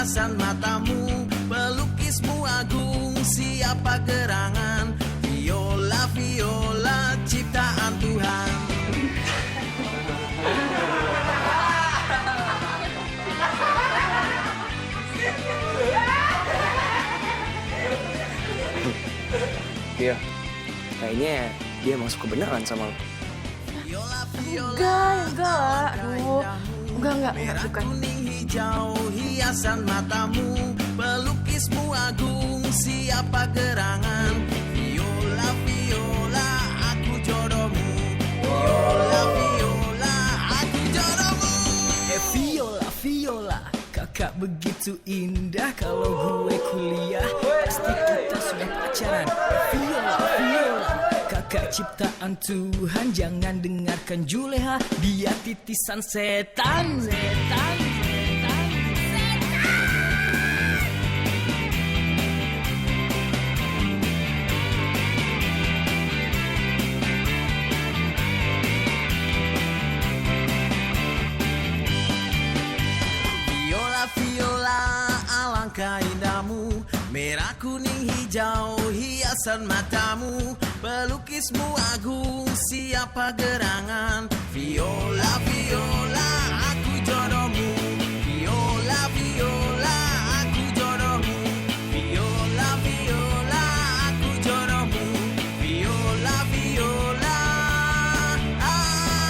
hiasan matamu, pelukismu agung, siapa gerangan, viola, viola, ciptaan Tuhan. Iya, kayaknya dia emang suka beneran sama lo. Enggak. Aduh, enggak, bukan. Kuning hijau hiasan matamu, pelukismu agung, siapa gerangan, viola, viola, aku jodohmu, viola, viola, aku jodohmu. Viola, viola, kakak begitu indah, kalau gue kuliah pasti kita sudah pacaran. Viola, viola, kakak ciptaan Tuhan, jangan dengarkan Juleha, dia titisan setan. Viola, viola, alangkah indahmu, merah kuning hijau hiasan matamu, pelukismu agung, siapa gerangan, viola, viola, aku jodohmu, viola, viola, aku jodohmu, viola, viola, aku jodohmu, viola, viola,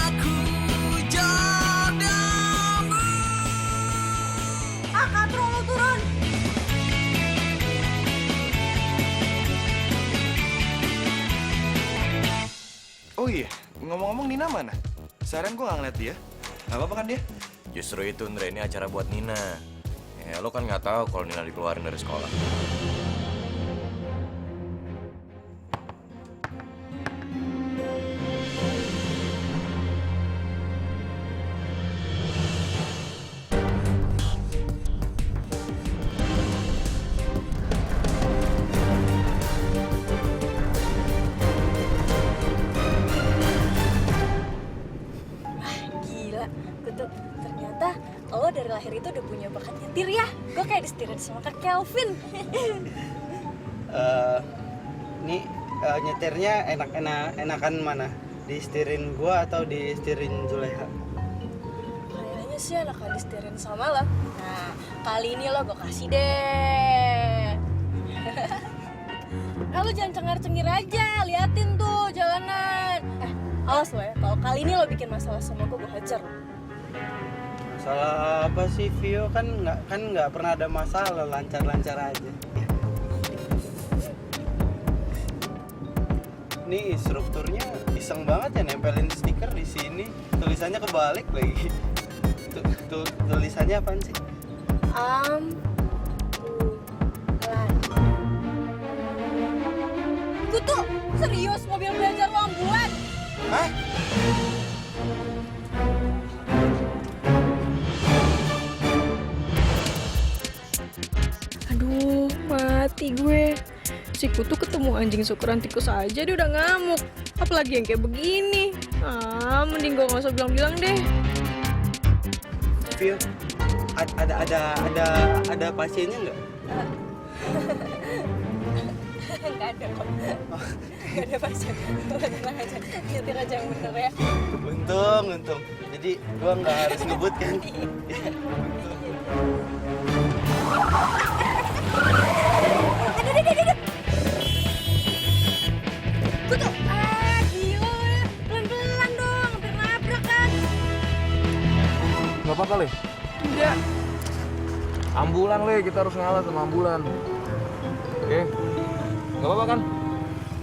aku jodohmu. Katro lo turun. Oh iya, ngomong-ngomong Nina mana? Seharian gue gak ngeliat dia. Gak apa-apa kan dia? Justru itu Ndre, ini acara buat Nina. Ya lo kan nggak tahu kalau Nina dikeluarin dari sekolah. Gila, Kutu. Ternyata lo dari lahir itu udah punya bakat nyetir ya. Gue kayak disetirin sama Kak Kelvin. Ini nyetirnya enakan mana? Di setirin gua atau di setirin Juleha? Kayaknya sih enakan disetirin sama lo. Nah, kali ini lo gue kasih deh. Lo jangan cengar-cengir aja, liatin tuh jalanan. Awas lo ya, kalau kali ini lo bikin masalah sama gue hajar lo. Masalah apa sih, Vio? Kan nggak pernah ada masalah, lancar-lancar aja. Nih strukturnya iseng banget ya, nempelin stiker di sini, tulisannya kebalik lagi. Tulisannya apaan sih? Kutu, serius mobil belajar lo ambulan? Hah? Aduh, mati gue. Si Kutu ketemu anjing syukuran tikus aja dia udah ngamuk. Apalagi yang kayak begini. Mending gue gak usah bilang-bilang deh. Vio, ada pasiennya nggak? Nggak ada kok. Nggak ada pasien. Tenang aja, nyetir aja yang bener ya. Untung. Jadi gua nggak harus ngebut kan? Aduh. Kutu, gila ya. Pelan-pelan dong, hampir nabrak kan. Gak apa-apa, Le? Enggak. Ambulan, Le. Kita harus ngalah sama ambulan. Oke? Gak apa-apa kan?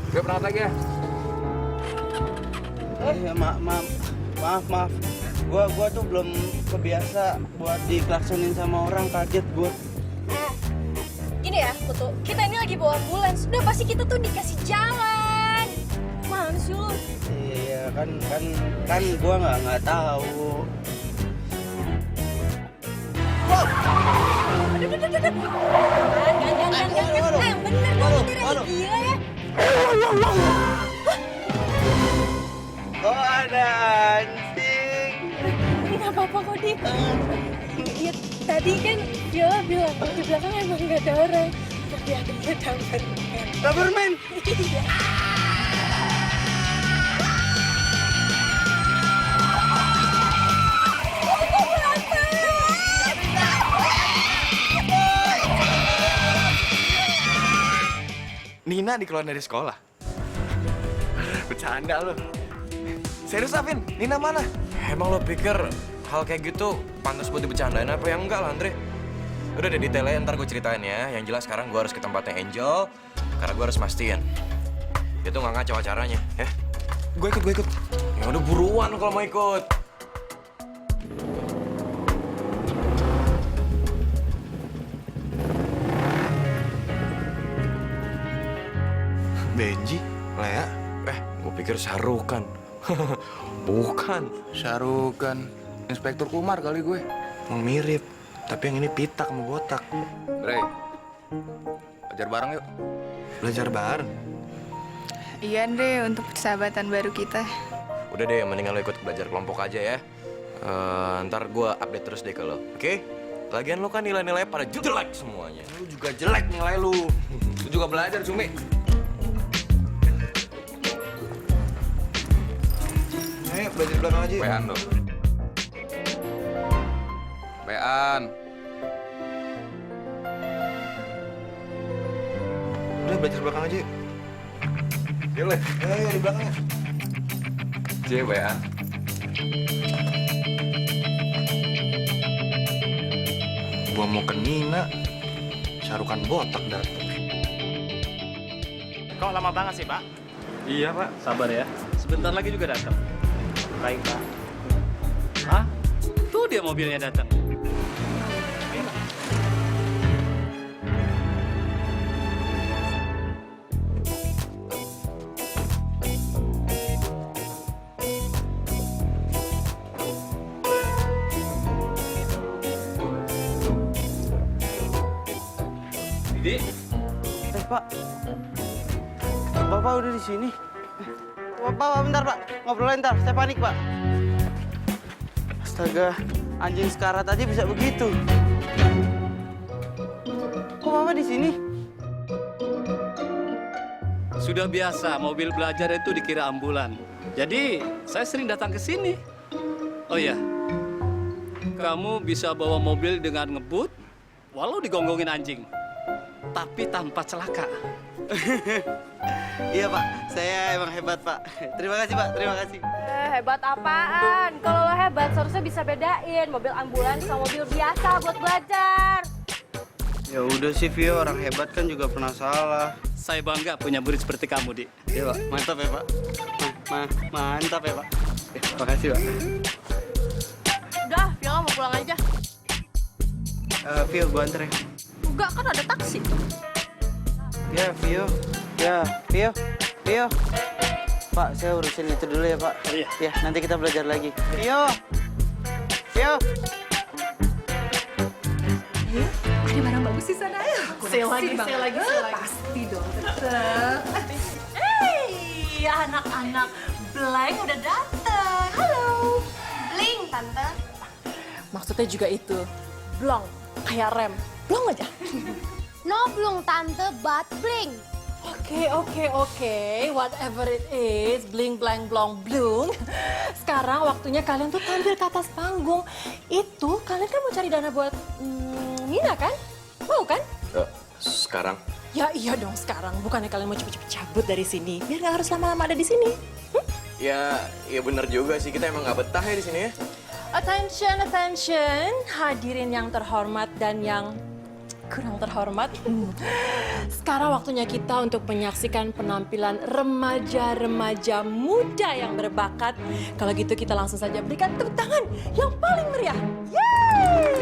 Gue berangkat lagi ya? Iya, maaf. Gua tuh belum kebiasa buat diklaksonin sama orang, kaget gua. Gini ya, Kutu, kita ini lagi bawa ambulans. Udah pasti kita tuh dikasih jalan. Mana sih lu? Iya, kan gua nggak tahu. Aduh. Jangan. Yang bener dong, gila ya. Oh, ada anjing. Ini nggak apa-apa kok, Di. Iya, tadi kan Viola bilang di belakang emang gak ada orang, tapi ada Doberman. Doberman. Nina dikeluarin dari sekolah. Bercanda lo. Serius Vin, Nina mana? Emang lo pikir hal kayak gitu pantas buat dibecandain apa yang enggak lah, Andre? Udah deh, detailnya ntar gue ceritain ya. Yang jelas sekarang gue harus ke tempatnya Angel, karena gue harus mastiin dia tuh nggak ngaco acaranya, ya? Gue ikut. Ya udah buruan kalau mau ikut. Benji, Lea. Gue pikir Sarukan. Bukan. Sarukan. Inspektur Kumar kali gue. Emang mirip, tapi yang ini pitak sama botak. Ray, belajar bareng yuk. Belajar bareng. Iya deh, untuk persahabatan baru kita. Udah deh, mendingan lo ikut belajar kelompok aja ya. Ntar gue update terus deh ke lo, oke? Lagian lo kan nilai-nilai pada jelek semuanya. Lu juga jelek nilai lu. Lu juga belajar, Cumi. Ayo belajar di belakang aja. Bean lo. Bean. Udah belajar di belakang aja. Yuk, Le. Ayo di belakangnya. Cie, Bean. Gua mau ke Nina. Sarukan botak datang. Kok lama banget sih, Pak? Iya, Pak. Sabar ya. Sebentar lagi juga datang. Baik, Pak. Hah? Tuh dia mobilnya datang. Didi, Pak. Bapak udah di sini. Pak, bentar, Pak. Ngobrolin ntar. Saya panik, Pak. Astaga, anjing sekarat aja bisa begitu. Kok Bapak di sini? sudah biasa mobil belajar itu dikira ambulan. Jadi, saya sering datang ke sini. Oh iya, kamu bisa bawa mobil dengan ngebut, walau digonggongin anjing. Tapi tanpa celaka. Iya, Pak. Saya emang hebat, Pak. Terima kasih, Pak. Terima kasih. Hebat apaan? Kalau lo hebat, seharusnya bisa bedain mobil ambulans sama mobil biasa buat belajar. Ya udah sih, Vio. Orang hebat kan juga pernah salah. Saya bangga punya murid seperti kamu, Dik. Iya, Pak. Mantap ya, Pak. Mantap ya, Pak. Makasih, Pak. Udah, Viola mau pulang aja. Vio, gua anter ya. Enggak, kan ada taksi. Ya, Vio. Ya, Vio. Vio. Pak, saya urusin itu dulu ya, Pak. Iya. Ya, nanti kita belajar lagi. Vio. Vio. Ada barang bagus di sana. Sale lagi. Pasti dong, tetep. Hey, anak-anak Blank udah dateng. Halo. Bling, Tante. Maksudnya juga itu, blong, kayak rem. Blong aja. No blung, Tante, but bling. Oke. Whatever it is, bling, blang, blong, blung. Sekarang waktunya kalian tuh tampil ke atas panggung. Itu kalian kan mau cari dana buat Nina kan? Mau kan? Sekarang? Ya iya dong sekarang. Bukannya kalian mau cepet-cepet cabut dari sini. Biar nggak harus lama-lama ada di sini. Ya bener juga sih. Kita emang nggak betah ya di sini ya. Attention. Hadirin yang terhormat dan yang kurang terhormat. Sekarang waktunya kita untuk menyaksikan penampilan remaja-remaja muda yang berbakat. Kalau gitu kita langsung saja berikan tepuk tangan yang paling meriah. Yeay!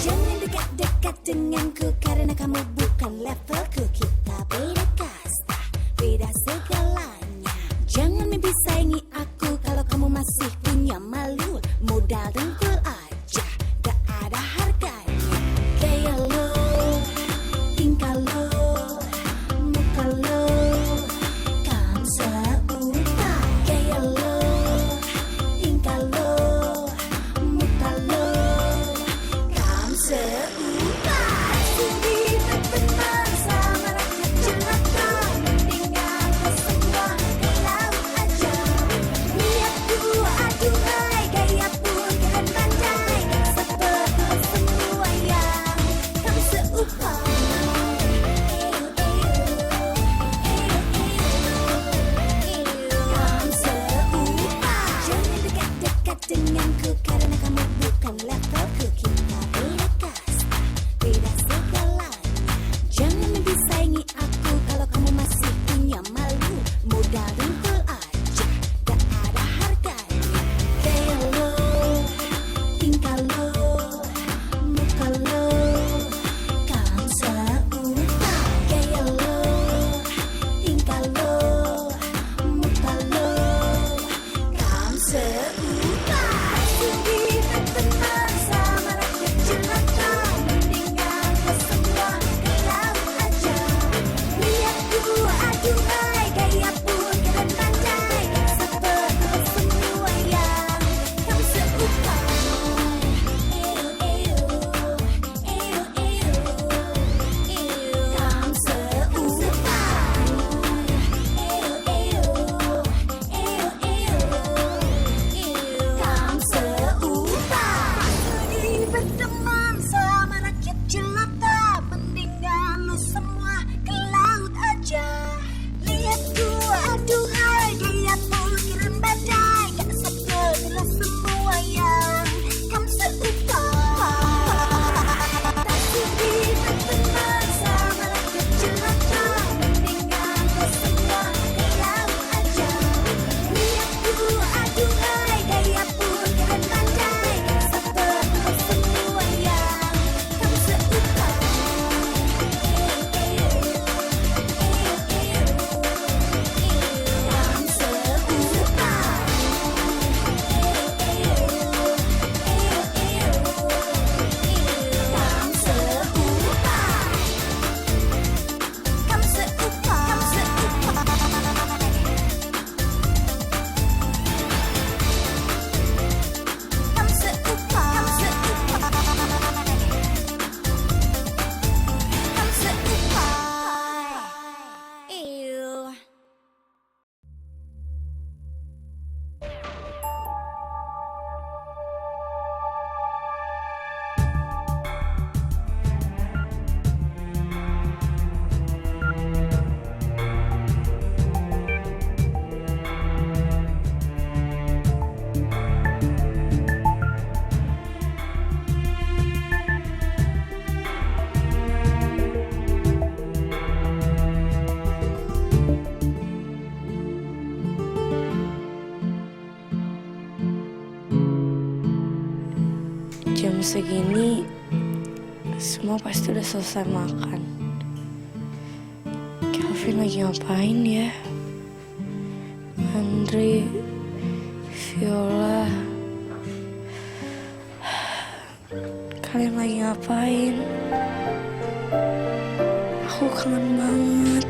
Jangan dekat-dekat denganku karena kamu bukan levelku. Kita beda kasta, beda segalanya. Jangan mimpi saingi aku kalau kamu masih punya malu. Modal dengkul aja, gak ada harganya. Kayak lo segini semua pasti udah selesai makan. Kelvin lagi ngapain ya? Andre, Viola, kalian lagi ngapain? Aku kangen banget.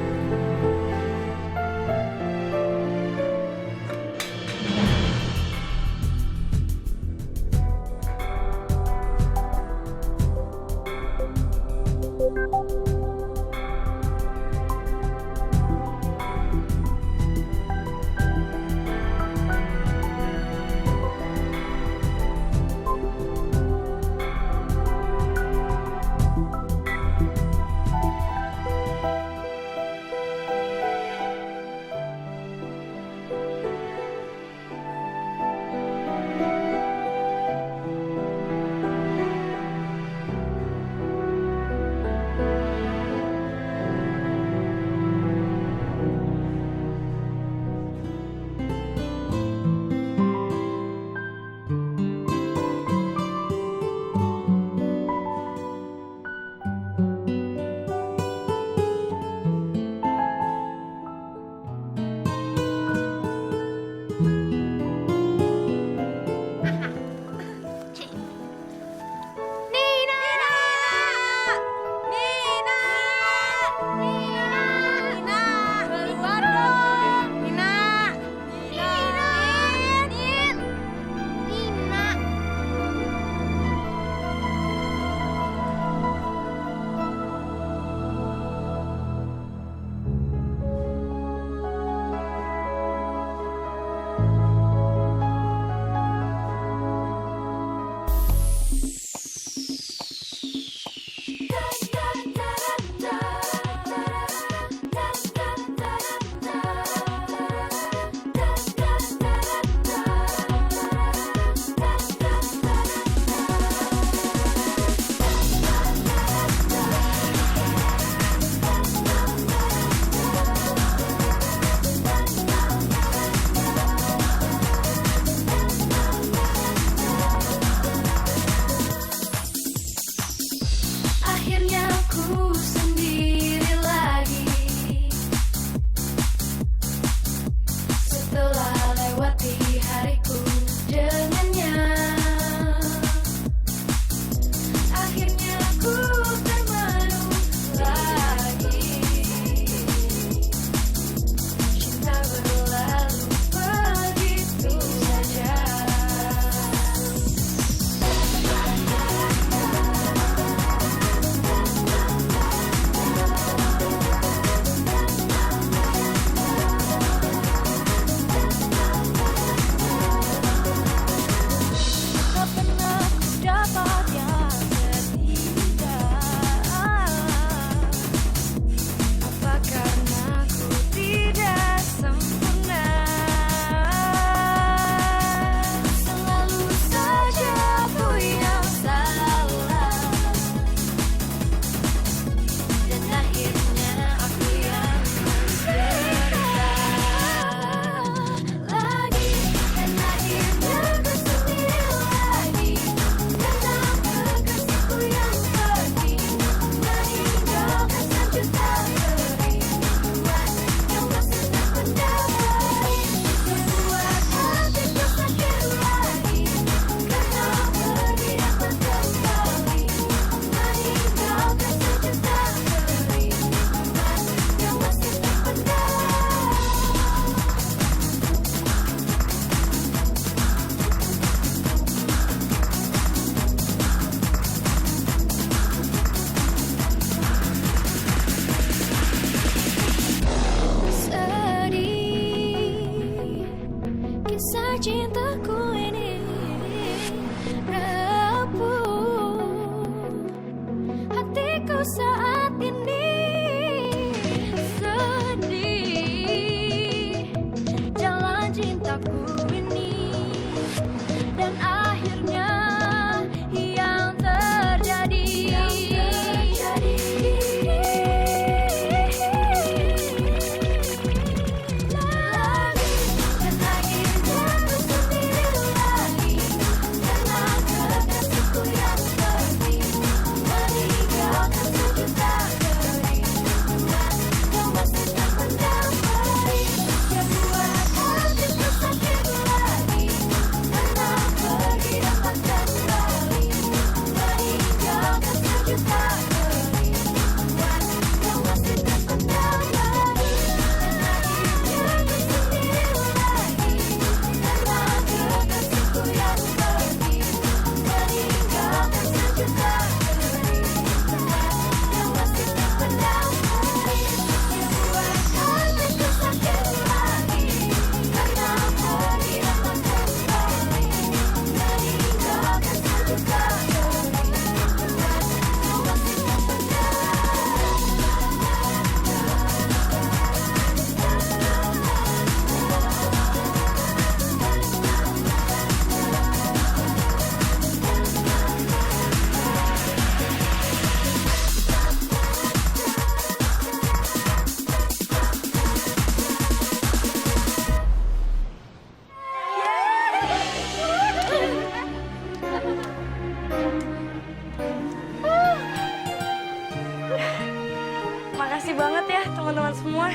Makasih banget ya teman-teman semua.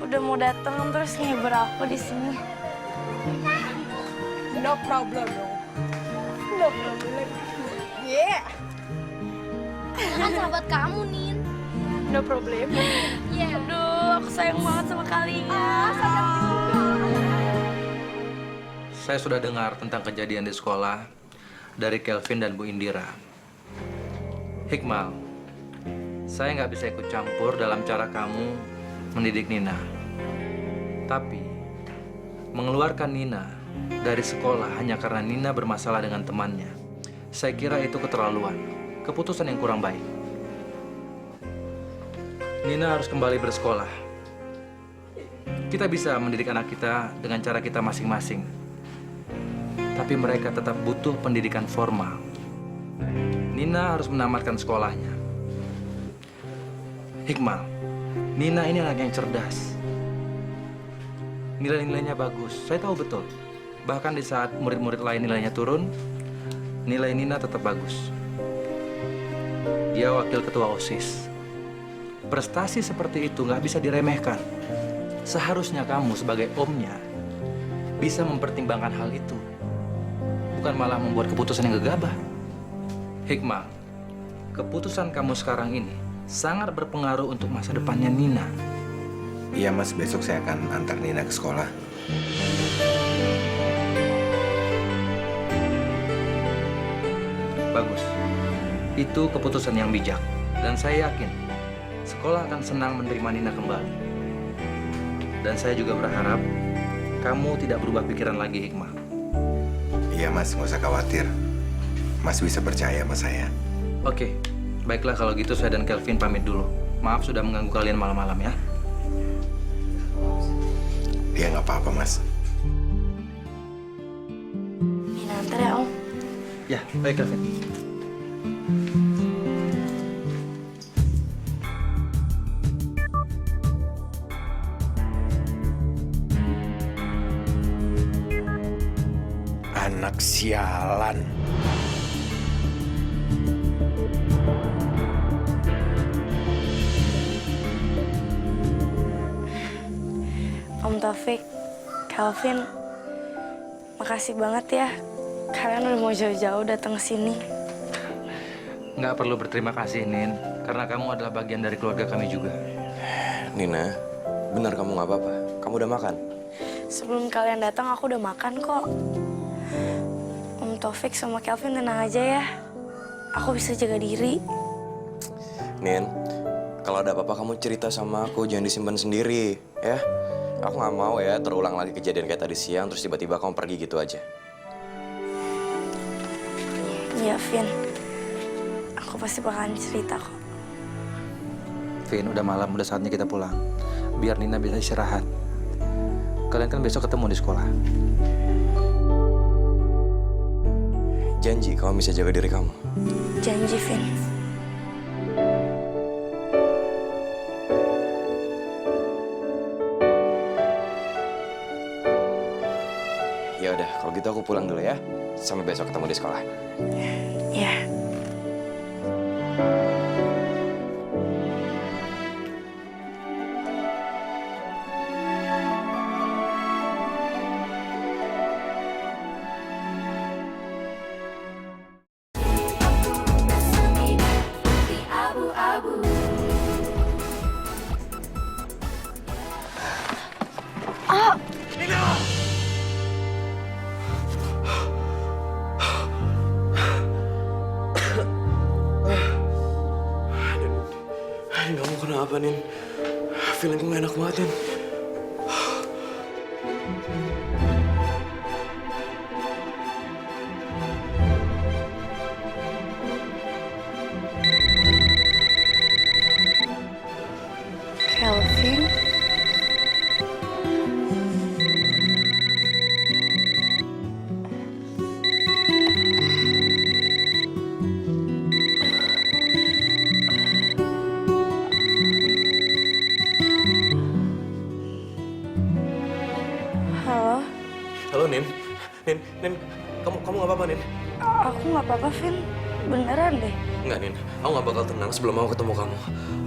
Udah mau datang terus ngehibur aku di sini. No problem dong. No problem. Yeah. Kan sahabat kamu, Nin. No problem. Iya. Aduh, aku sayang banget sama kalian. Sayang juga. Saya sudah dengar tentang kejadian di sekolah dari Kelvin dan Bu Indira. Hikmal, saya nggak bisa ikut campur dalam cara kamu mendidik Nina. Tapi, mengeluarkan Nina dari sekolah hanya karena Nina bermasalah dengan temannya, saya kira itu keterlaluan, keputusan yang kurang baik. Nina harus kembali bersekolah. Kita bisa mendidik anak kita dengan cara kita masing-masing. Tapi mereka tetap butuh pendidikan formal. Nina harus menamatkan sekolahnya. Hikmal, Nina ini anak yang cerdas. Nilai-nilainya bagus, saya tahu betul. Bahkan di saat murid-murid lain nilainya turun, nilai Nina tetap bagus. Dia wakil ketua OSIS. Prestasi seperti itu nggak bisa diremehkan. Seharusnya kamu sebagai omnya bisa mempertimbangkan hal itu. Bukan malah membuat keputusan yang gegabah. Hikmah, keputusan kamu sekarang ini sangat berpengaruh untuk masa depannya Nina. Iya mas, besok saya akan antar Nina ke sekolah. Bagus. Itu keputusan yang bijak. Dan saya yakin sekolah akan senang menerima Nina kembali. Dan saya juga berharap kamu tidak berubah pikiran lagi, Hikmah. Iya mas, nggak usah khawatir. Mas bisa percaya sama saya. Oke, baiklah kalau gitu saya dan Kelvin pamit dulu. Maaf sudah mengganggu kalian malam-malam ya. Dia nggak apa-apa mas. Nina antar ya, Om. Ya, baik Kelvin. Anak sialan. Om Taufik, Kelvin, makasih banget ya. Kalian udah mau jauh-jauh datang ke sini. Nggak perlu berterima kasih, Nin. Karena kamu adalah bagian dari keluarga kami juga. Nina, benar kamu nggak apa-apa? Kamu udah makan? Sebelum kalian datang, aku udah makan kok. Om Taufik sama Kelvin tenang aja ya. Aku bisa jaga diri. Nin, kalau ada apa-apa kamu cerita sama aku, jangan disimpan sendiri, ya. Aku nggak mau ya terulang lagi kejadian kayak tadi siang, terus tiba-tiba kamu pergi gitu aja. Iya, Vin. Aku pasti bakalan cerita kok. Vin, udah malam, udah saatnya kita pulang. Biar Nina bisa istirahat. Kalian kan besok ketemu di sekolah. Janji kamu bisa jaga diri kamu. Janji, Vin. Ya udah, kalau gitu aku pulang dulu ya. Sampai besok ketemu di sekolah. Ya. Kamu kenapa, Nin? Feelingku gak enak banget, Nin. Kelvin. Halo, Halo, Nin. Nin, kamu gak apa-apa, Nin? aku nggak apa-apa, Vin. beneran deh. Enggak, Nin. Aku nggak bakal tenang sebelum aku ketemu kamu.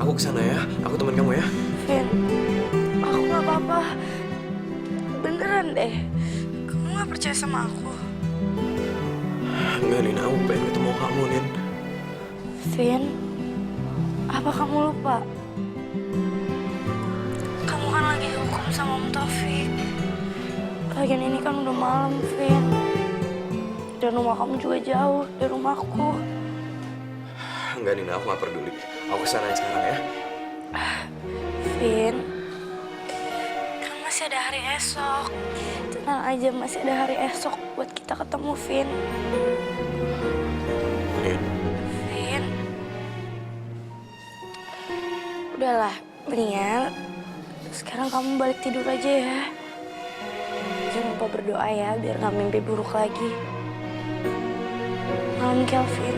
Aku kesana ya. Aku temen kamu ya. Vin, aku nggak apa-apa. Beneran deh. Kamu nggak percaya sama aku? Enggak, Nin. Aku pengen ketemu kamu, Nin. Vin, apa kamu lupa? Kamu kan lagi hukum sama Om Taufik. Lagian ini kan udah malam, Vin. Dan rumah kamu juga jauh dari rumahku. Enggak, Nin. Aku nggak peduli. Aku kesana sekarang ya. Vin, kan masih ada hari esok. Tenang aja, masih ada hari esok buat kita ketemu, Vin. Nin. Vin. Udahlah, mendingan sekarang kamu balik tidur aja ya. Jangan lupa berdoa ya, biar gak mimpi buruk lagi. Malam, Kelvin.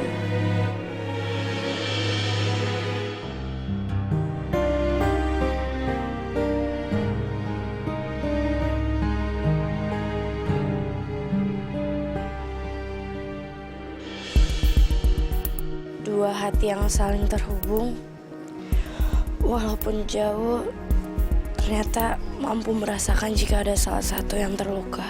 Dua hati yang saling terhubung, walaupun jauh, ternyata mampu merasakan jika ada salah satu yang terluka.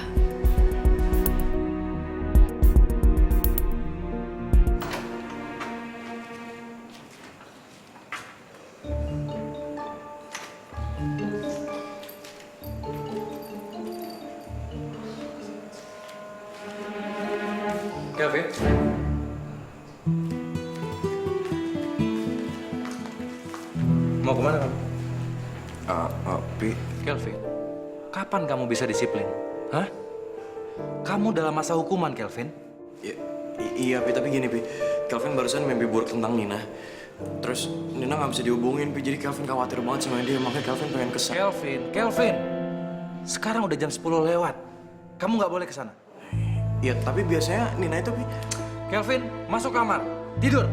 Kelvin. Mau kemana kamu? Pi. Kelvin, kapan kamu bisa disiplin? Hah? Kamu dalam masa hukuman, Kelvin. Iya, Pi. Tapi gini, Pi. Kelvin barusan mimpi buruk tentang Nina. Terus Nina nggak bisa dihubungin, Pi. Jadi Kelvin khawatir banget sama dia. Makanya Kelvin pengen kesana. Kelvin. Sekarang udah jam 10 lewat. Kamu nggak boleh ke sana. Iya, tapi biasanya Nina itu, Pi. Kelvin, masuk kamar. Tidur.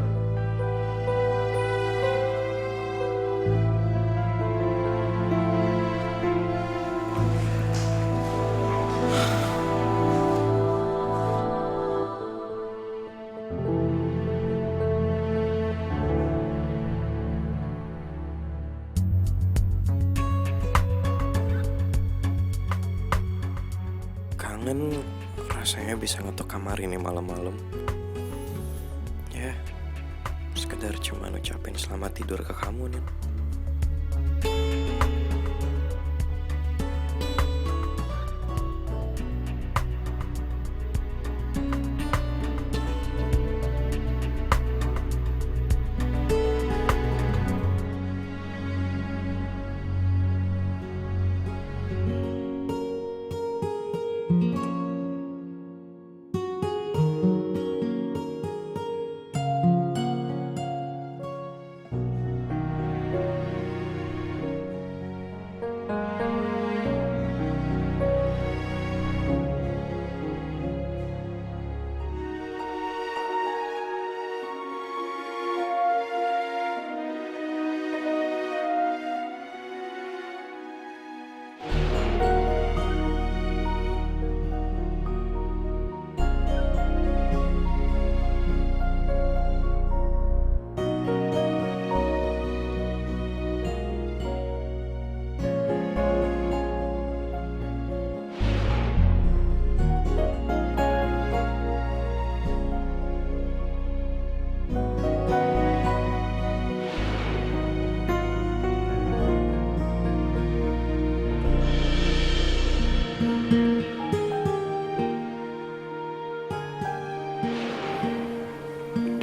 Kangen rasanya bisa ngetok kamar ini malam-malam. Ya, sekedar cuma ngucapin selamat tidur ke kamu, Nin.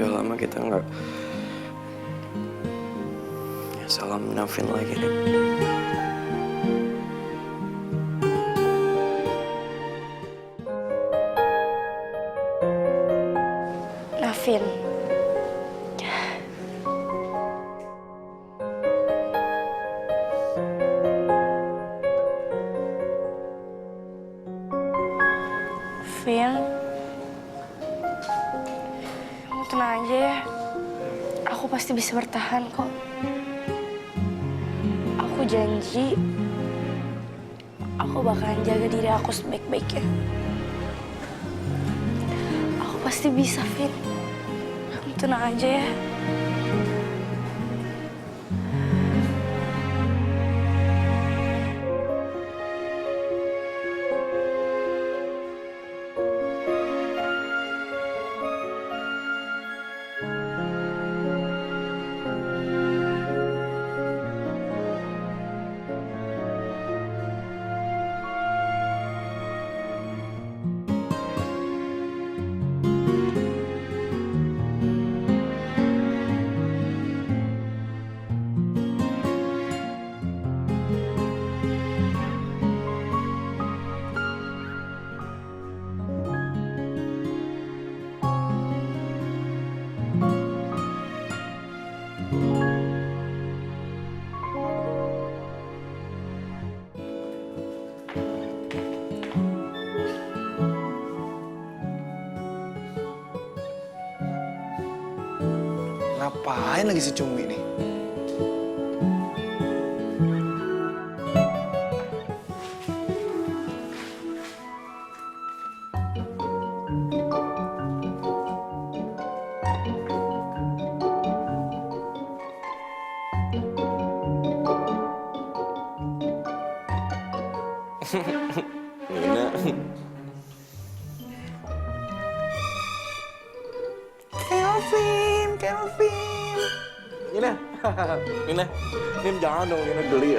Udah lama kita nggak salam Navin lagi, nih. Navin. Vin, kamu tenang aja ya. Aku pasti bisa bertahan kok. Aku janji, aku bakalan jaga diri aku sebaik-baiknya. Aku pasti bisa, Vin. tenang aja ya. Ngapain lagi si Cumi nih? Nina. Kelvin. Nina. Nina. Nin jangan dong, Nina geli.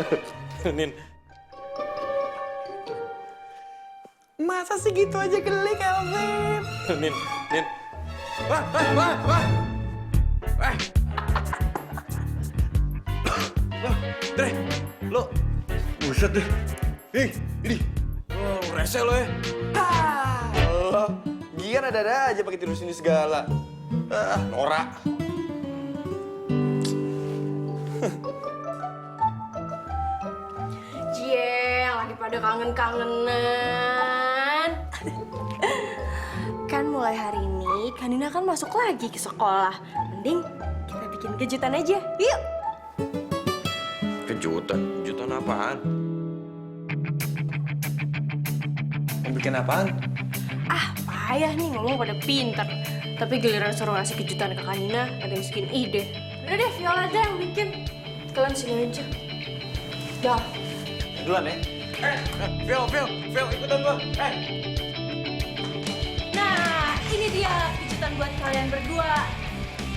Nin. Masa sih gitu aja geli, Kelvin? Nin. Wah. Dre, lo. Buset deh. Ini. Oh, rese lo ya. Gian ada aja pakai tidur sini segala. Norak. Cie, lagi pada kangen-kangenan. Kan mulai hari ini, Kanina kan masuk lagi ke sekolah. Mending kita bikin kejutan aja. Yuk! Kejutan? Kejutan apaan? Mau bikin apaan? Payah nih ngomong pada pinter. Tapi giliran suruh ngasih kejutan ke Kanina, ada yang bikin ide. Udah deh, Viola aja yang bikin. Kalian sini aja. Dah. Duluan ya. Phil, ikutan gua. Nah, ini dia kejutan buat kalian berdua.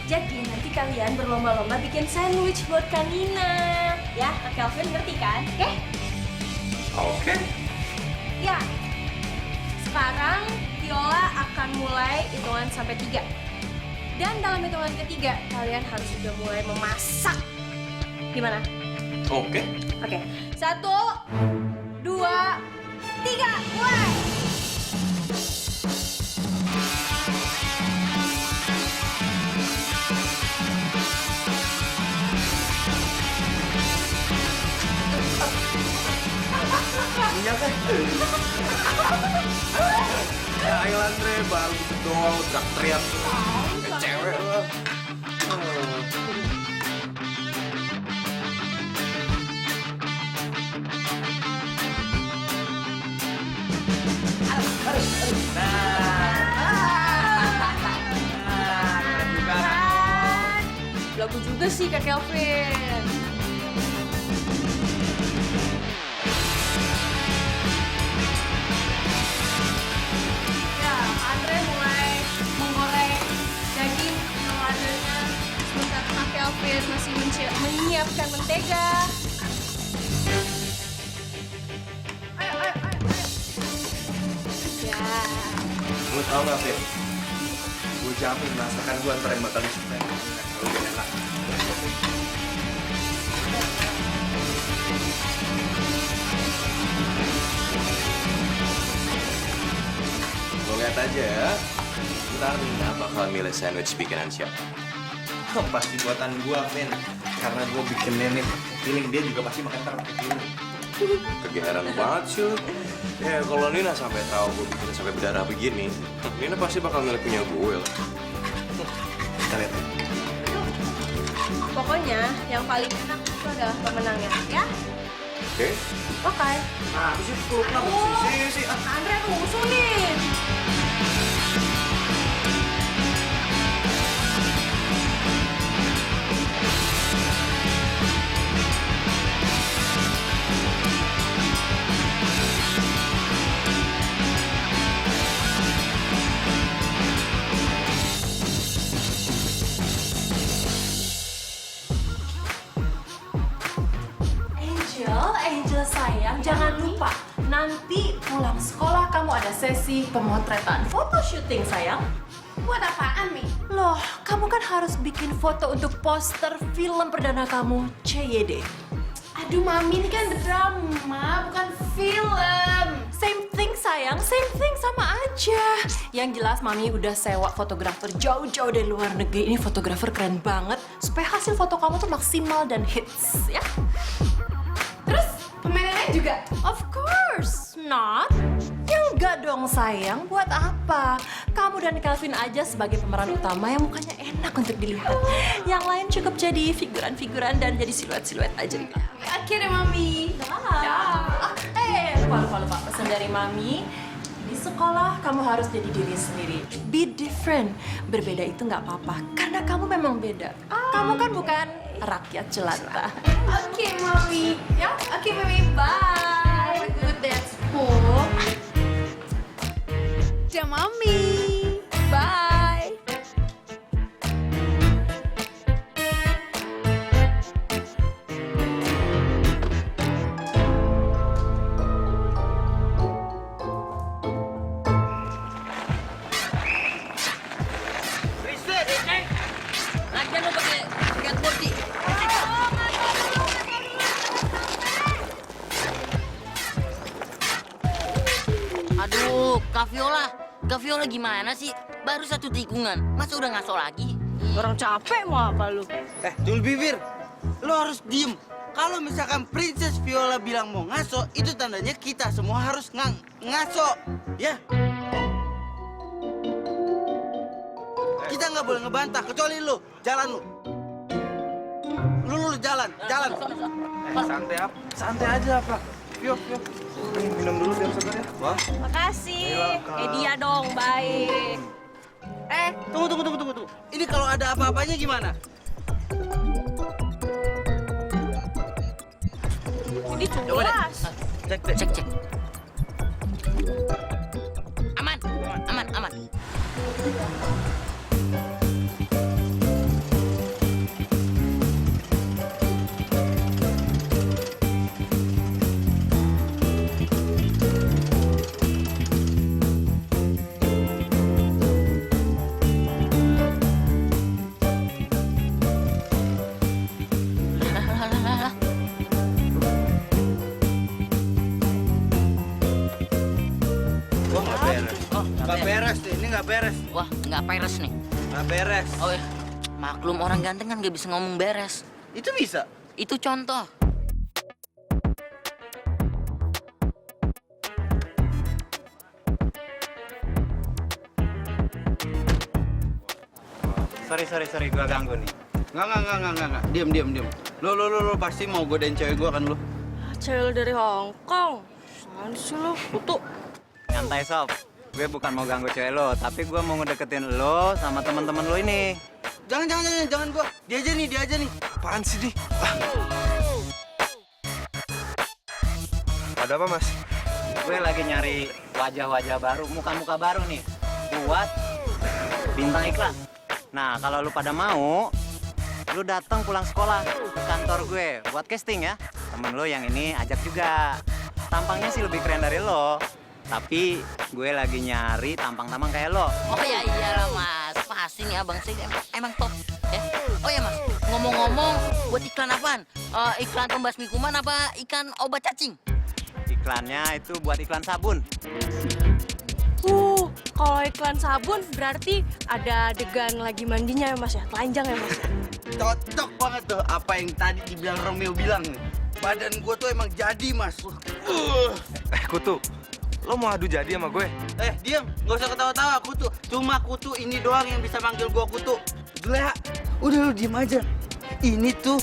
Jadi nanti kalian berlomba-lomba bikin sandwich buat Kanina. Ya, Kak Kelvin ngerti kan? Oke? Ya. Sekarang Viola akan mulai hitungan sampai 3. Dan dalam hitungan ketiga, kalian harus sudah mulai memasak. Gimana? Oke. Oke. 1, 2, 3, mulai! Minyak kan? Ayo Andre, baru gitu doang, teriak kayak cewek lo. Lagu juga sih Kak Kelvin. Ya, Andre mulai menggoreng daging yang adanya. Sementara Kak Kelvin masih menyiapkan mentega. Ayo. Ya. Lu tau gak, Phil? Gue jamin masakan gue antara yang bakal disukai. Lu gak enak. Lo lihat aja ya. Ntar Nina bakal milih sandwich bikinan siapa. Pasti buatan gue, Vin. Karena gue bikinnya nih feeling, dia juga pasti makan pakai feeling. Kegeeran banget sih lo. Ya kalau Nina sampai tahu gue bikin sampai berdarah begini, Nina pasti bakal milih punya gue lah. Kita lihat. Pokoknya yang paling enak itu adalah pemenangnya, ya? Oke? Oke. Nah, habis itu peluk lah. Sini. Andre aku usulin. Angel sayang, jangan lupa nanti pulang sekolah kamu ada sesi pemotretan foto syuting sayang. Buat apaan, Mi? Loh, kamu kan harus bikin foto untuk poster film perdana kamu, CYD. Aduh, Mami, ini kan drama, bukan film. Same thing sayang, same thing sama aja. Yang jelas Mami udah sewa fotografer jauh-jauh dari luar negeri. Ini fotografer keren banget, supaya hasil foto kamu tuh maksimal dan hits, ya. Terus, pemain lain juga? Of course not. Ya enggak dong sayang, buat apa? Kamu dan Kelvin aja sebagai pemeran utama yang mukanya enak untuk dilihat. Yang lain cukup jadi figuran-figuran dan jadi siluet-siluet aja. Oke deh, Mami. Lupa pesan dari Mami. Di sekolah kamu harus jadi diri sendiri. Be different. Berbeda itu nggak apa-apa, karena kamu memang beda. Kamu kan bukan rakyat jelata. Oke, Mami. Ya, oke, Mami. Bye. Good day at school. Ya, Mami. Bye. Aduh, Kak Viola gimana sih? Baru satu tikungan, masa udah ngaso lagi? Orang capek mau apa lu? Tunggu bibir. Lo harus diem. Kalau misalkan Princess Viola bilang mau ngaso, itu tandanya kita semua harus ngaso. Ya. Kita nggak boleh ngebantah, kecuali lu. Jalan lu. Lu jalan. Santai aja, Pak. Yuk. Minum dulu biar segar ya. Wah. Makasih. Dia dong, baik. Tunggu. Ini kalau ada apa-apanya gimana? Ini culas. Cek. Aman. Nggak beres nih, ini nggak beres. Wah, nggak beres nih. Nggak beres. Oh ya, maklum orang ganteng kan nggak bisa ngomong beres. Itu bisa? Itu contoh. Sorry, gua ganggu nih. Nggak. Diam. Lu pasti mau godain cewek gua kan lu? Cewek dari Hong Kong. Mana sih lu? Kutu. Nyantai sob, gue bukan mau ganggu cewek lo, tapi gue mau ngedeketin lo sama teman-teman lo ini. Jangan gue. Dia aja nih. Apaan sih, Di? Ada apa, Mas? Gue lagi nyari wajah-wajah baru, muka-muka baru nih, buat bintang iklan. Nah, kalau lu pada mau, lu datang pulang sekolah ke kantor gue buat casting ya. Temen lo yang ini ajak juga. Tampangnya sih lebih keren dari lo. Tapi gue lagi nyari tampang-tampang kayak lo. Oh ya iyalah Mas, pasti nih abang saya emang top. Oh ya Mas, ngomong-ngomong buat iklan apaan? Iklan pembasmi kuman apa ikan obat cacing? Iklannya itu buat iklan sabun. Kalau iklan sabun berarti ada adegan lagi mandinya ya Mas ya? Telanjang ya Mas? Cocok banget tuh apa yang tadi dibilang Romeo bilang nih. Badan gue tuh emang jadi Mas. Kutu. Lo mau adu jadi sama gue? Diam, nggak usah ketawa-tawa Kutu. Cuma Kutu ini doang yang bisa manggil gua Kutu. Gila, udah lu diem aja. Ini tuh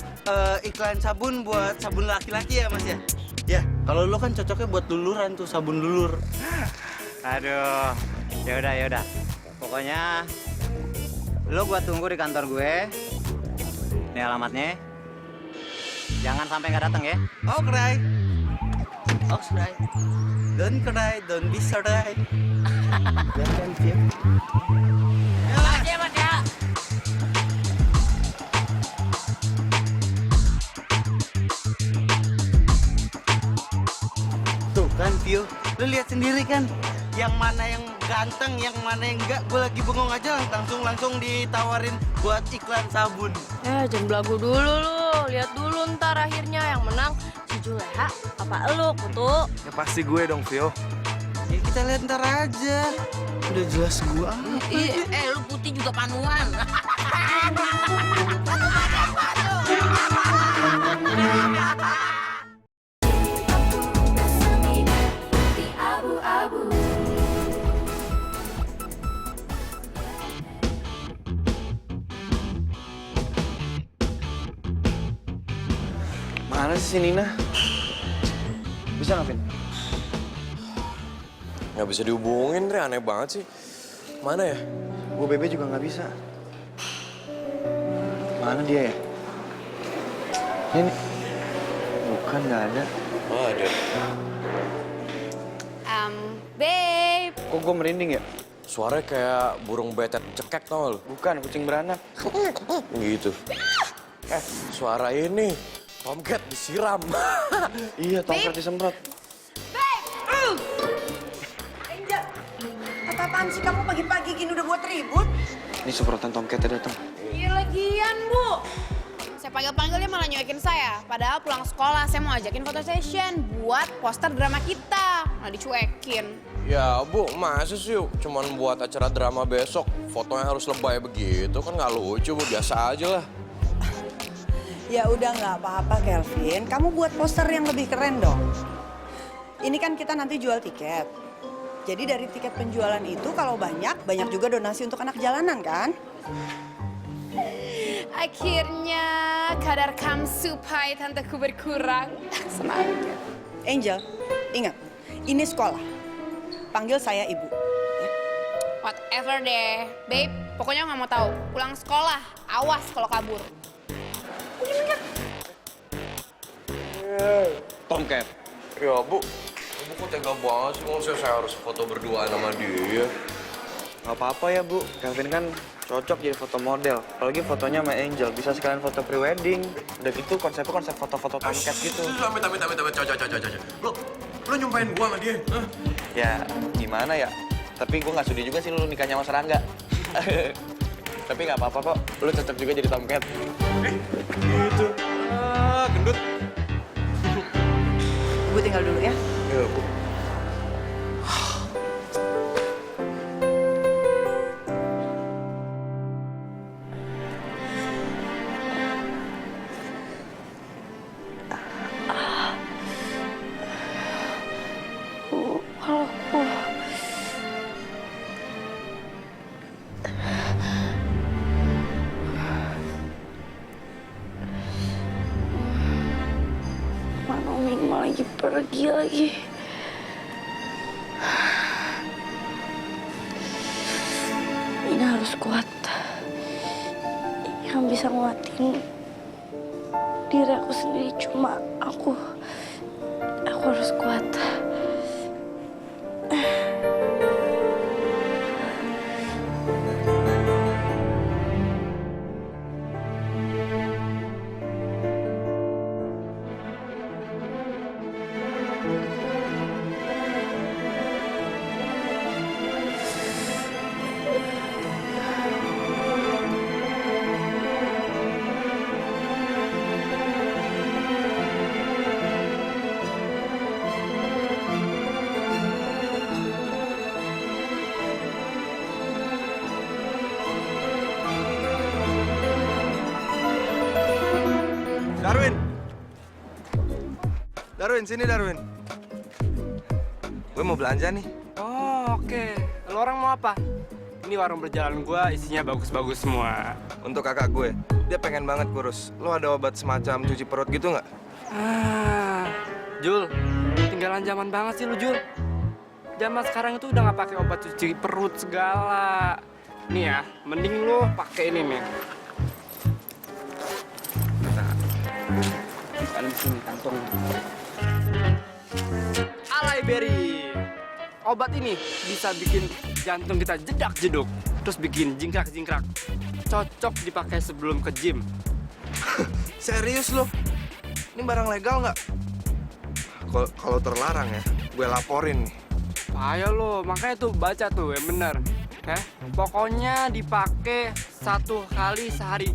iklan sabun buat sabun laki-laki ya Mas ya? Ya, kalau lu kan cocoknya buat luluran tuh, sabun lulur. Aduh, yaudah. Pokoknya lu gua tunggu di kantor gue. Ini alamatnya. Jangan sampai nggak datang ya. Oke. Don't cry, don't be sorry. Makasih ya Mas ya. Vio, lu lihat sendiri kan, yang mana yang ganteng, yang mana yang enggak. Gue lagi bengong aja, langsung ditawarin buat iklan sabun. Jangan belagu dulu lu. Lihat dulu ntar akhirnya yang menang si Juleha apa elu, Kutu? Ya pasti gue dong, Vio. Ya kita lihat ntar aja. Udah jelas gua. Lu putih juga panuan. Mana sih si Nina? Bisa nggak, Vin? Nggak bisa dihubungin, Re. Aneh banget sih. Mana ya? Gue BB juga nggak bisa. Mana dia ya? Ini. Bukan, nggak ada. Oh, ada. Babe. Kok gue merinding ya? Suaranya kayak burung betet cekek, tau lu? Bukan, kucing beranak. Gitu. Suara ini. Tomcat disiram. Iya, Tomcat disemprot. Angel, apa-apaan sih kamu pagi-pagi gini udah buat ribut? Ini semprotan Tomcatnya datang. Iya lagian, Bu. Saya panggil-panggil dia malah nyuekin saya. Padahal pulang sekolah saya mau ajakin foto session buat poster drama kita. Malah dicuekin. Ya, Bu, masa sih cuman buat acara drama besok, fotonya harus lebay begitu? Kan nggak lucu, Bu. Biasa aja lah. Ya udah nggak apa-apa Kelvin, kamu buat poster yang lebih keren dong. Ini kan kita nanti jual tiket. Jadi dari tiket penjualan itu kalau banyak juga donasi untuk anak jalanan kan? Akhirnya kadar kamsupai tanteku berkurang. Senang. Angel, ingat, ini sekolah. Panggil saya ibu. Whatever deh. Babe, pokoknya nggak mau tahu. Pulang sekolah, awas kalau kabur. Tomcat. Ya, Bu. Bu kok tega banget sih, maksudnya saya harus foto berdua sama dia. Gak apa-apa ya, Bu. Kelvin kan cocok jadi foto model. Apalagi fotonya sama Angel, bisa sekalian foto pre-wedding. Udah gitu konsepnya konsep foto-foto Tomcat gitu. Amit. Lu nyumpahin gua sama dia? Hah? Ya, gimana ya? Tapi gue gak sudi juga sih lu nikahnya sama Serangga. Tapi gak apa-apa kok, lu cocok juga jadi Tomcat. Gitu. Gendut. Ibu tinggal dulu ya. Iya, Bu. Lagi pergi lagi. Ini harus kuat. Yang bisa nguatin diri aku sendiri cuma aku. Aku harus kuat. Darwin, sini Darwin. Gue mau belanja nih. Oh, oke. Lu orang mau apa? Ini warung berjalan gua isinya bagus-bagus semua. Untuk kakak gue, dia pengen banget kurus. Lo ada obat semacam cuci perut gitu nggak? Jul, tinggalan zaman banget sih lu, Jul. Zaman sekarang itu udah nggak pakai obat cuci perut segala. Nih ya, mending lu pakai ini nih. Kan di sini kantong. Alay Berry. Obat ini bisa bikin jantung kita jedak-jeduk, terus bikin jingkrak-jingkrak. Cocok dipakai sebelum ke gym. Serius lo? Ini barang legal nggak? Kalau terlarang ya. gue laporin nih. Bahaya lo, makanya tuh baca tuh yang bener. Pokoknya dipakai 1 kali sehari,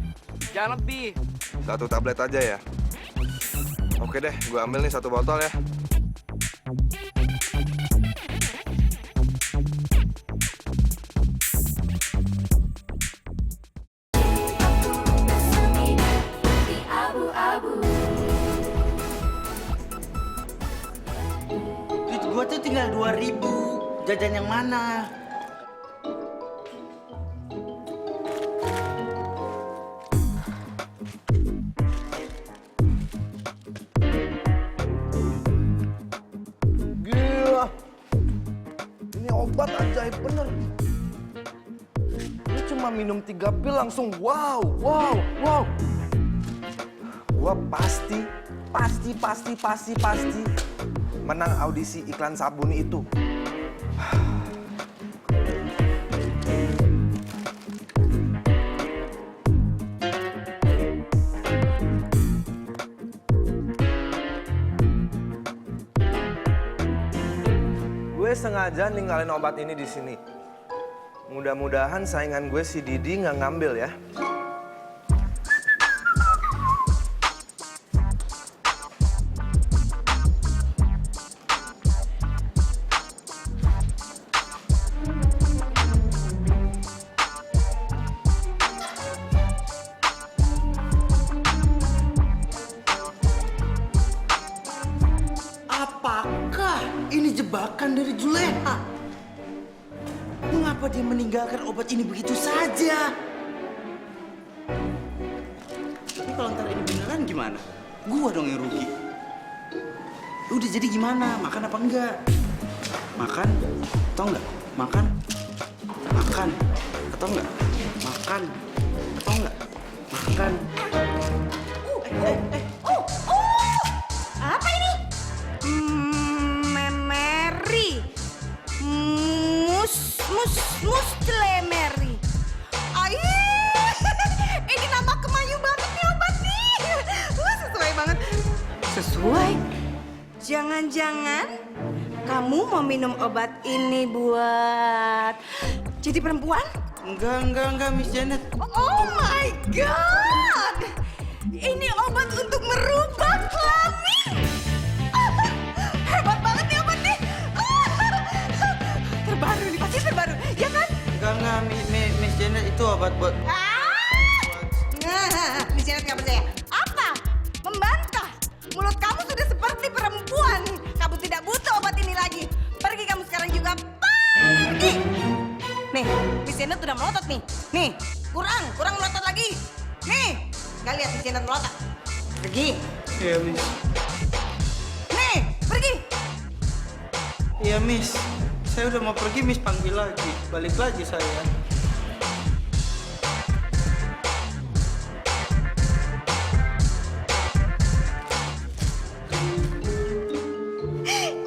jangan lebih. 1 tablet aja ya? Oke deh, gue ambil nih 1 botol ya. Duit gua tuh tinggal 2.000. Jajan yang mana? Gila, ini obat ajaib bener. Lu cuma minum 3 pil langsung wow. Gua pasti menang audisi iklan sabun itu. Gue sengaja ninggalin obat ini di sini. Mudah-mudahan saingan gue si Didi nggak ngambil ya. Apakah ini jebakan dari Juleha? Mengapa dia meninggalkan obat ini begitu saja? Tapi kalau ntar ini beneran gimana? Gua dong yang rugi. Udah jadi gimana? Makan apa enggak? Makan atau enggak? Makan atau enggak? Makan atau enggak? Makan. Apa ini? Memeri. Mus celemeri. Ini nama kemayu banget nih obat nih. Sesuai banget. Sesuai? Jangan-jangan kamu mau minum obat ini buat jadi perempuan? Enggak, Miss Janet. Oh my God! Ini obat untuk merubah kelamin. Hebat banget nih obat nih. Terbaru nih, pasti terbaru, ya kan? Enggak, Miss Janet itu obat buat... Nah, Miss Janet nggak percaya. Apa? Membantah? Mulut kamu sudah seperti perempuan. Kamu tidak butuh obat ini lagi. Pergi kamu sekarang juga. Pergi! Nih, Miss Janet udah melotot nih. Nih, kurang melotot lagi. Nih, nggak lihat Miss Janet melotot. Pergi. Iya, Miss. Nih, pergi. Iya, Miss. Saya udah mau pergi, Miss panggil lagi. Balik lagi saya.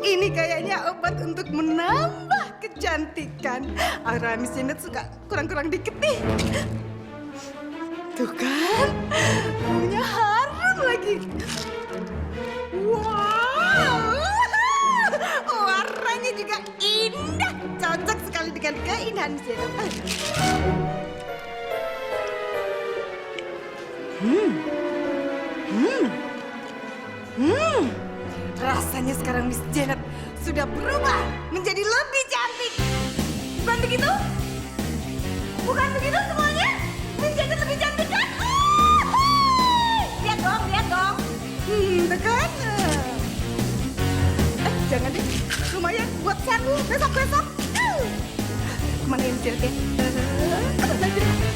Ini kayaknya obat untuk menambah kecantikan. Aura Miss Janet suka kurang-kurang dikit nih. Tuh kan, baunya harum lagi. Wow, warnanya juga indah. Cocok sekali dengan keindahan Miss Janet. Rasanya sekarang Miss Janet sudah berubah menjadi lebih cantik. Bukan begitu? Bukan begitu semuanya? Miss Janet lebih cantik kan? Lihat dong. Tuh kan? Jangan deh. Lumayan buat sanu besok-besok. Kemana ya Miss Janet ya? Kemana aja?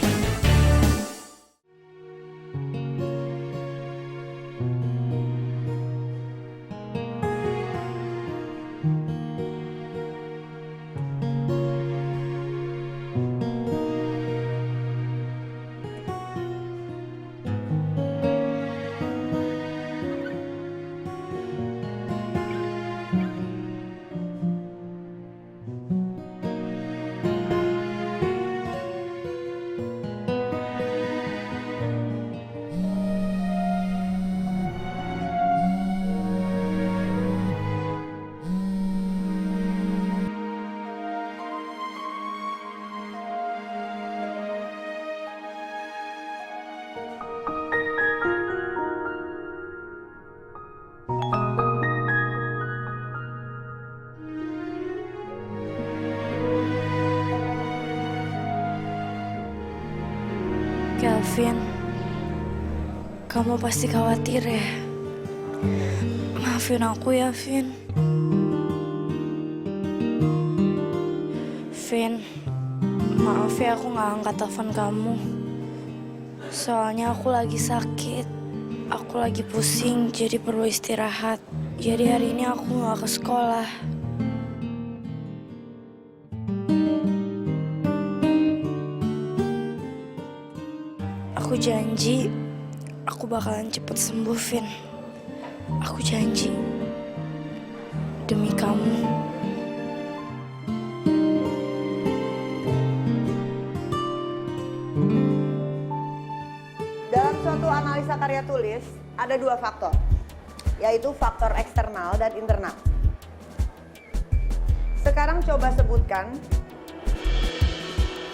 Vin. Kamu pasti khawatir ya. Maafin aku ya, Vin. Vin, maaf ya aku nggak angkat telepon kamu. Soalnya aku lagi sakit. Aku lagi pusing, jadi perlu istirahat. Jadi hari ini aku nggak ke sekolah. Aku janji, aku bakalan cepet sembuh, Vin. Aku janji. Demi kamu. Dalam suatu analisa karya tulis, ada dua faktor, yaitu faktor eksternal dan internal. Sekarang coba sebutkan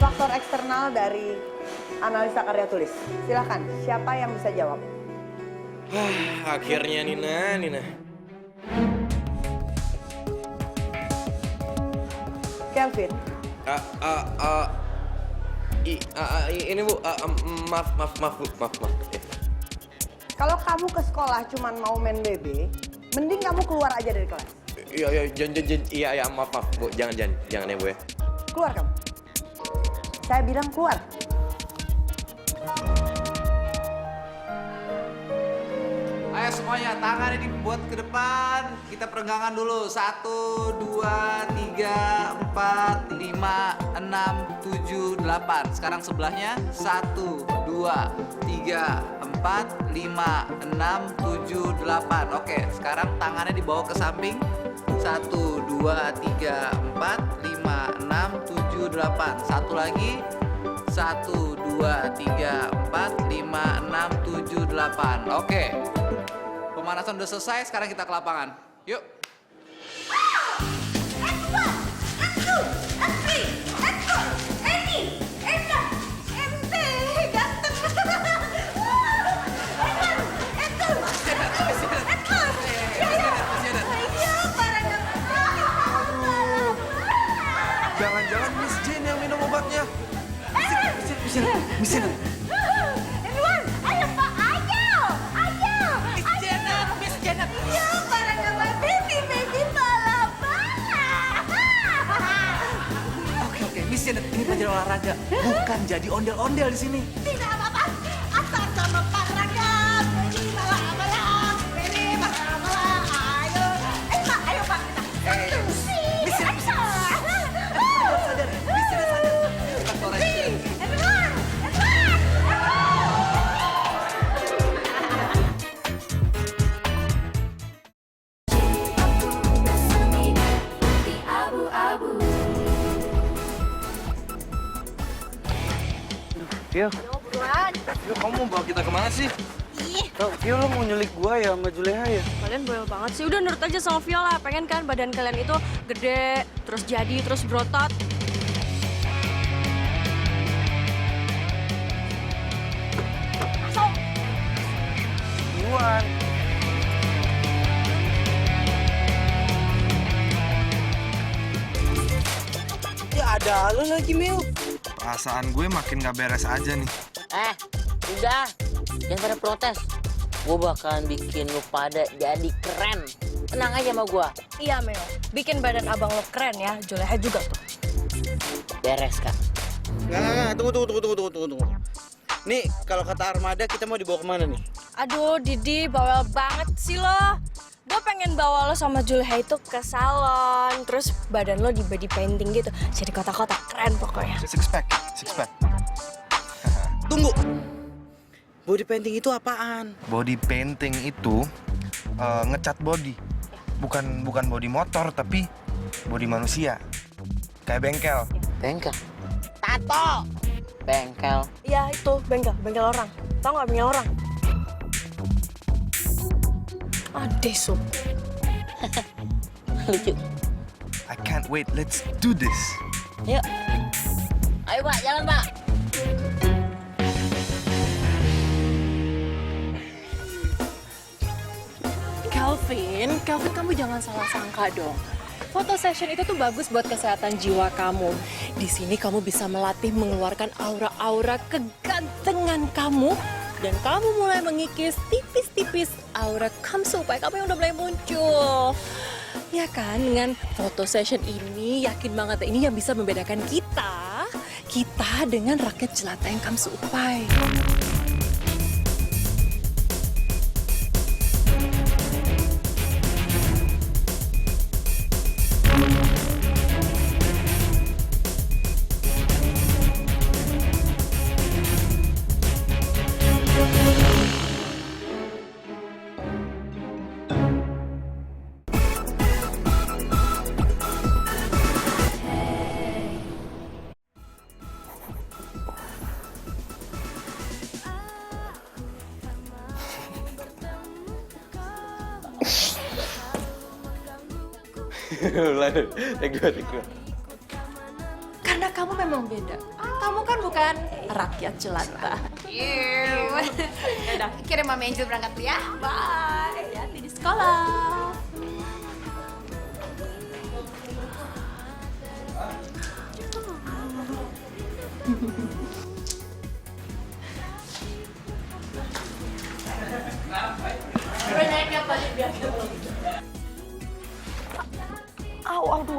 faktor eksternal dari analisa karya tulis. Silakan, siapa yang bisa jawab? Akhirnya Nina. Kelvin. Ini Bu, maaf Bu. Kalau kamu ke sekolah cuman mau main BB, mending kamu keluar aja dari kelas. Iya, maaf Bu, jangan ya Bu ya. Keluar kamu. Saya bilang keluar. Ayo semuanya, tangannya dibuat ke depan. Kita perenggangan dulu. 1, 2, 3, 4, 5, 6, 7, 8. Sekarang sebelahnya. 1, 2, 3, 4, 5, 6, 7, 8. Oke, sekarang tangannya dibawa ke samping. 1, 2, 3, 4, 5, 6, 7, 8. Satu lagi. 1, 2, 3, 4, 5, 6, 7, 8. Oke. Pemanasan udah selesai, sekarang kita ke lapangan. Yuk. Jangan-jangan Miss Jane yang minum obatnya. Miss Jane. Edward, ayo Pak, ayo. Miss Janet. Ya, para nama baby bala-bala. Oke, Miss Janet, ini pelajaran olahraga, bukan jadi ondel-ondel di sini. Tidak apa-apa, asal sama Pak Raga. Baby bala-bala, baby bala-bala. Ayo, Pak, kita. Miss Janet, sadar. Miss Janet sadar. Bukan suara Janet. Edward. Vio, Buruan. kamu mau bawa kita kemana sih? Ih, Vio, lo mau nyulik gua ya sama Juleha ya? Kalian boel banget sih. Udah nurut aja sama Viola. Pengen kan badan kalian itu gede, terus jadi, terus berotot. Masuk. Duluan. Ya ada lo lagi, Mil. Perasaan gue makin gak beres aja nih. Udah, jangan pada protes. Gue bakalan bikin lu pada jadi keren. Tenang aja sama gue. Iya, Mel. Bikin badan abang lo keren ya. Juleha juga tuh. Beres, Kak. Nggak, tunggu. Nih, kalau kata Armada kita mau dibawa kemana nih? Aduh, Didi, bawel banget sih lo. Gue pengen bawa lo sama Juleha itu ke salon. Terus badan lo di body painting gitu. Jadi kotak-kotak keren pokoknya. Six pack. Tunggu. Body painting itu apaan? Body painting itu ngecat body. Bukan body motor, tapi body manusia. Kayak bengkel. Bengkel? Tato! Bengkel. Iya, itu bengkel orang. Tahu nggak bengkel orang? Ade sup. Lucu. I can't wait, let's do this. Yuk. Ayo, Pak, jalan, Pak. Kelvin, kamu jangan salah sangka dong. Foto session itu tuh bagus buat kesehatan jiwa kamu. Di sini kamu bisa melatih mengeluarkan aura-aura kegantengan kamu. Dan kamu mulai mengikis tipis-tipis aura kamu supaya kamu yang udah mulai muncul. Ya kan, dengan foto session ini yakin banget ini yang bisa membedakan kita dengan rakyat jelata yang kamu supai. Take dua. Karena kamu memang beda. Kamu kan bukan rakyat jelata. Yaudah, kirim Mami Angel berangkat dulu ya. Bye. Hati di sekolah.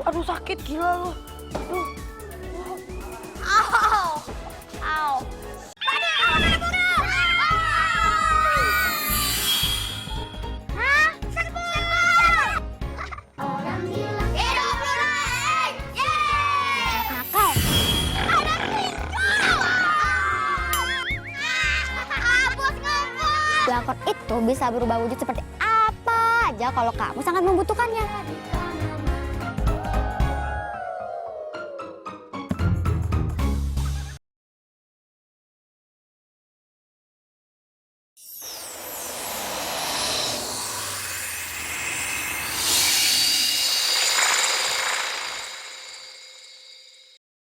Aduh sakit gila lo. Lakon itu bisa berubah wujud seperti apa aja kalau kamu sangat membutuhkannya.